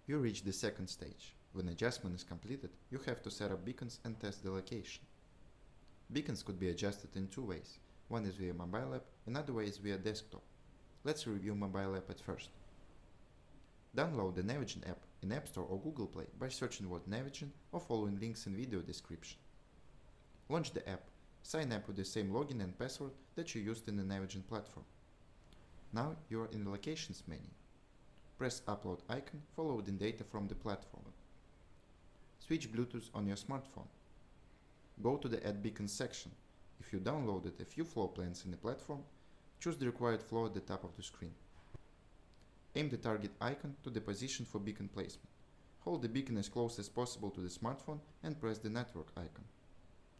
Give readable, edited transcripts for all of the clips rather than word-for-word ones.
You reach the second stage. When adjustment is completed, you have to set up beacons and test the location. Beacons could be adjusted in two ways. One is via mobile app, another way is via desktop. Let's review mobile app at first. Download the Navigen app in App Store or Google Play by searching word Navigen or following links in video description. Launch the app. Sign up with the same login and password that you used in the Navigen platform. Now you are in the Locations menu. Press Upload icon followed in data from the platform. Switch Bluetooth on your smartphone. Go to the Add Beacons section. If you downloaded a few floor plans in the platform, choose the required floor at the top of the screen. Aim the target icon to the position for beacon placement. Hold the beacon as close as possible to the smartphone and press the network icon.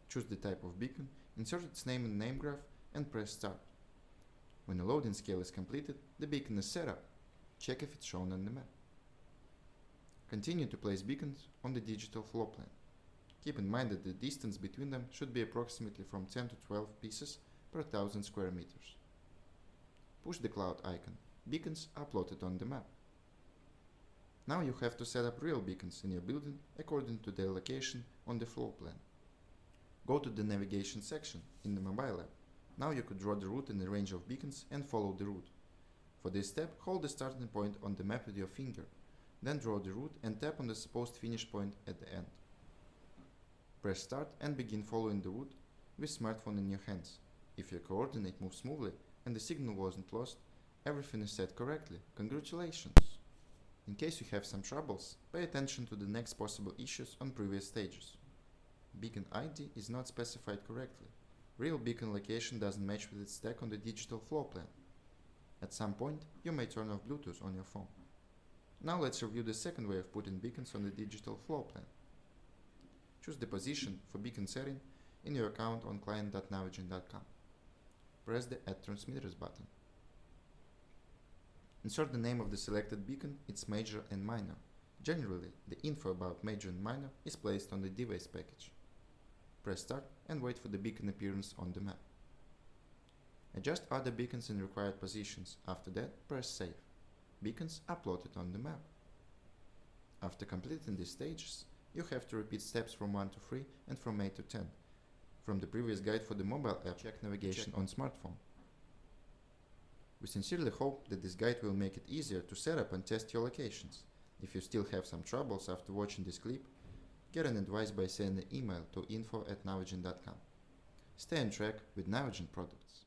Choose the type of beacon, insert its name in the name graph and press Start. When the loading scale is completed, the beacon is set up. Check if it's shown on the map. Continue to place beacons on the digital floor plan. Keep in mind that the distance between them should be approximately from 10 to 12 pieces per 1000 square meters. Push the cloud icon. Beacons are plotted on the map. Now you have to set up real beacons in your building according to their location on the floor plan. Go to the navigation section in the mobile app. Now you could draw the route in the range of beacons and follow the route. For this step, hold the starting point on the map with your finger. Then draw the route and tap on the supposed finish point at the end. Press Start and begin following the route with smartphone in your hands. If your coordinate moves smoothly and the signal wasn't lost, everything is set correctly. Congratulations! In case you have some troubles, pay attention to the next possible issues on previous stages. Beacon ID is not specified correctly. Real beacon location doesn't match with its tag on the digital floor plan. At some point, you may turn off Bluetooth on your phone. Now let's review the second way of putting beacons on the digital floor plan. Choose the position for beacon setting in your account on client.navigen.com. Press the Add Transmitters button. Insert the name of the selected beacon, its major and minor. Generally, the info about major and minor is placed on the device package. Press Start and wait for the beacon appearance on the map. Adjust other beacons in required positions. After that, press Save. Beacons are plotted on the map. After completing these stages, you have to repeat steps from 1 to 3 and from 8 to 10. From the previous guide for the mobile app, check navigation on smartphone. We sincerely hope that this guide will make it easier to set up and test your locations. If you still have some troubles after watching this clip, get an advice by sending an email to info@navigen.com. Stay on track with Navigen products.